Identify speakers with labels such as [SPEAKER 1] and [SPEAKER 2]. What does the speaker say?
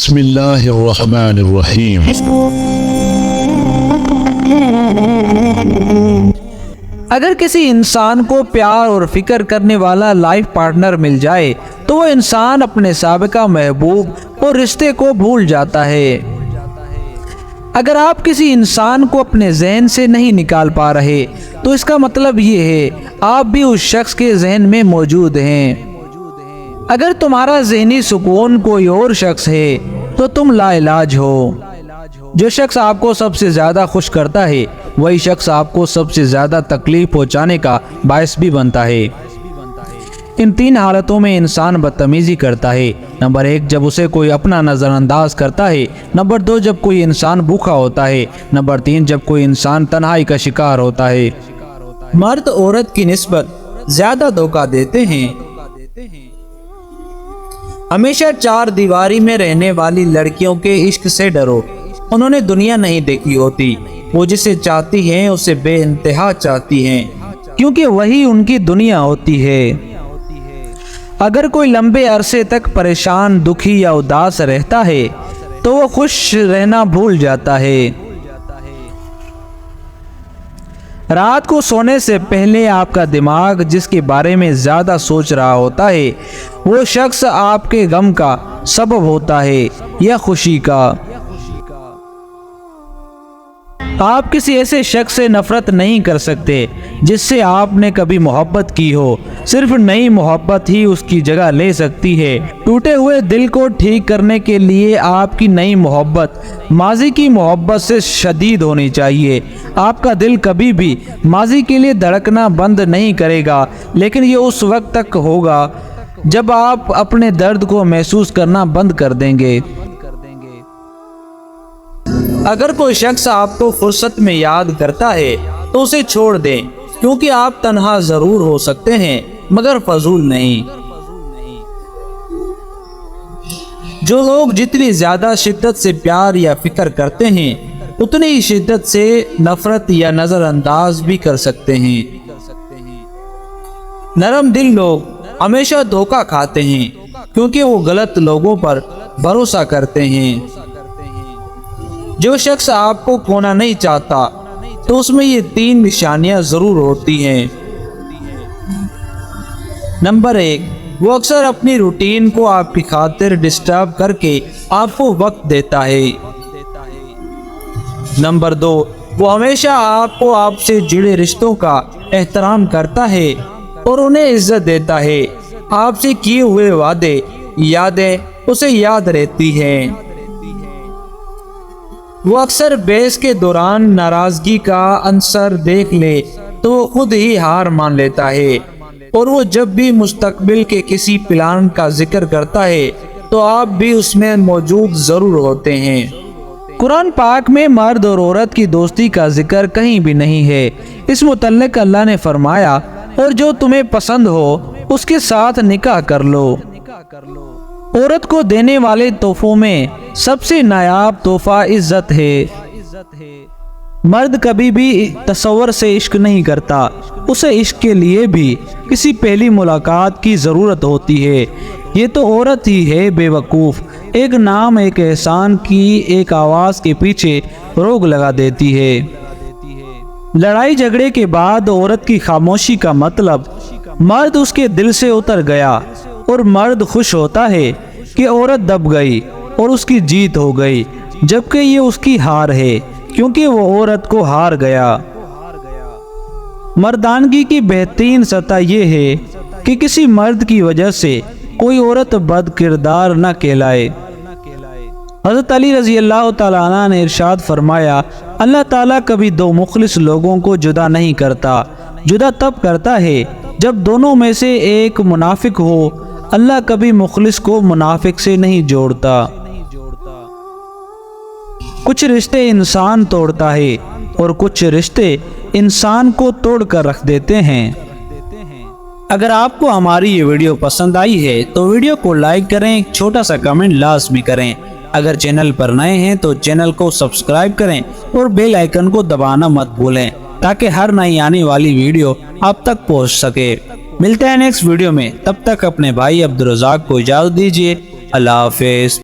[SPEAKER 1] بسم اللہ الرحمن الرحیم۔
[SPEAKER 2] اگر کسی انسان کو پیار اور فکر کرنے والا لائف پارٹنر مل جائے تو وہ انسان اپنے سابقہ محبوب اور رشتے کو بھول جاتا ہے۔ اگر آپ کسی انسان کو اپنے ذہن سے نہیں نکال پا رہے تو اس کا مطلب یہ ہے آپ بھی اس شخص کے ذہن میں موجود ہیں۔ اگر تمہارا ذہنی سکون کوئی اور شخص ہے تو تم لا علاج ہو۔ جو شخص آپ کو سب سے زیادہ خوش کرتا ہے وہی شخص آپ کو سب سے زیادہ تکلیف پہنچانے کا باعث بھی بنتا ہے۔ ان تین حالتوں میں انسان بدتمیزی کرتا ہے۔ نمبر 1، جب اسے کوئی اپنا نظر انداز کرتا ہے۔ نمبر 2، جب کوئی انسان بھوکا ہوتا ہے۔ نمبر 3، جب کوئی انسان تنہائی کا شکار ہوتا ہے۔ مرد عورت کی نسبت زیادہ دھوکہ دیتے ہیں۔ ہمیشہ چار دیواری میں رہنے والی لڑکیوں کے عشق سے ڈرو۔ انہوں نے دنیا نہیں دیکھی ہوتی، وہ جسے چاہتی ہیں اسے بے انتہا چاہتی ہیں، کیونکہ وہی ان کی دنیا ہوتی ہے۔ اگر کوئی لمبے عرصے تک پریشان، دکھی یا اداس رہتا ہے تو وہ خوش رہنا بھول جاتا ہے۔ رات کو سونے سے پہلے آپ کا دماغ جس کے بارے میں زیادہ سوچ رہا ہوتا ہے وہ شخص آپ کے غم کا سبب ہوتا ہے یا خوشی کا۔ آپ کسی ایسے شخص سے نفرت نہیں کر سکتے جس سے آپ نے کبھی محبت کی ہو۔ صرف نئی محبت ہی اس کی جگہ لے سکتی ہے۔ ٹوٹے ہوئے دل کو ٹھیک کرنے کے لیے آپ کی نئی محبت ماضی کی محبت سے شدید ہونی چاہیے۔ آپ کا دل کبھی بھی ماضی کے لیے دھڑکنا بند نہیں کرے گا، لیکن یہ اس وقت تک ہوگا جب آپ اپنے درد کو محسوس کرنا بند کر دیں گے۔ اگر کوئی شخص آپ کو فرصت میں یاد کرتا ہے تو اسے چھوڑ دیں، کیونکہ آپ تنہا ضرور ہو سکتے ہیں مگر فضول نہیں۔ جو لوگ جتنی زیادہ شدت سے پیار یا فکر کرتے ہیں اتنی ہی شدت سے نفرت یا نظر انداز بھی کر سکتے ہیں۔ نرم دل لوگ ہمیشہ دھوکہ کھاتے ہیں کیونکہ وہ غلط لوگوں پر بھروسہ کرتے ہیں۔ جو شخص آپ کو کھونا نہیں چاہتا تو اس میں یہ تین نشانیاں ضرور ہوتی ہیں۔ نمبر 1، وہ اکثر اپنی روٹین کو آپ کی خاطر ڈسٹرب کر کے آپ کو وقت دیتا ہے۔ نمبر 2، وہ ہمیشہ آپ سے جڑے رشتوں کا احترام کرتا ہے اور انہیں عزت دیتا ہے۔ آپ سے کیے ہوئے وعدے، یادیں اسے یاد رہتی ہیں۔ وہ اکثر بحث کے دوران ناراضگی کا عنصر دیکھ لے تو وہ خود ہی ہار مان لیتا ہے، اور وہ جب بھی مستقبل کے کسی پلان کا ذکر کرتا ہے تو آپ بھی اس میں موجود ضرور ہوتے ہیں۔ قرآن پاک میں مرد اور عورت کی دوستی کا ذکر کہیں بھی نہیں ہے۔ اس متعلق اللہ نے فرمایا، اور جو تمہیں پسند ہو اس کے ساتھ نکاح کر لو۔ عورت کو دینے والے تحفوں میں سب سے نایاب تحفہ عزت ہے۔ مرد کبھی بھی تصور سے عشق نہیں کرتا، اسے عشق کے لیے بھی کسی پہلی ملاقات کی ضرورت ہوتی ہے۔ یہ تو عورت ہی ہے بے وقوف، ایک نام، ایک احسان کی ایک آواز کے پیچھے روک لگا دیتی ہے۔ لڑائی جھگڑے کے بعد عورت کی خاموشی کا مطلب مرد اس کے دل سے اتر گیا، اور مرد خوش ہوتا ہے کہ عورت دب گئی اور اس کی جیت ہو گئی، جبکہ یہ اس کی ہار ہے کیونکہ وہ عورت کو ہار گیا۔ مردانگی کی بہترین سطح یہ ہے کہ کسی مرد کی وجہ سے کوئی عورت بد کردار نہ کہلائے۔ حضرت علی رضی اللہ تعالیٰ عنہ نے ارشاد فرمایا، اللہ تعالیٰ کبھی دو مخلص لوگوں کو جدا نہیں کرتا، جدا تب کرتا ہے جب دونوں میں سے ایک منافق ہو۔ اللہ کبھی مخلص کو منافق سے نہیں جوڑتا۔ کچھ رشتے انسان توڑتا ہے اور کچھ رشتے انسان کو توڑ کر رکھ دیتے ہیں۔ اگر آپ کو ہماری یہ ویڈیو پسند آئی ہے تو ویڈیو کو لائک کریں، ایک چھوٹا سا کمنٹ لازمی کریں۔ اگر چینل پر نئے ہیں تو چینل کو سبسکرائب کریں اور بیل آئیکن کو دبانا مت بھولیں تاکہ ہر نئی آنے والی ویڈیو آپ تک پہنچ سکے۔ ملتے ہیں نیکسٹ ویڈیو میں، تب تک اپنے بھائی عبدالرزاق کو اجازت دیجیے۔ اللہ حافظ۔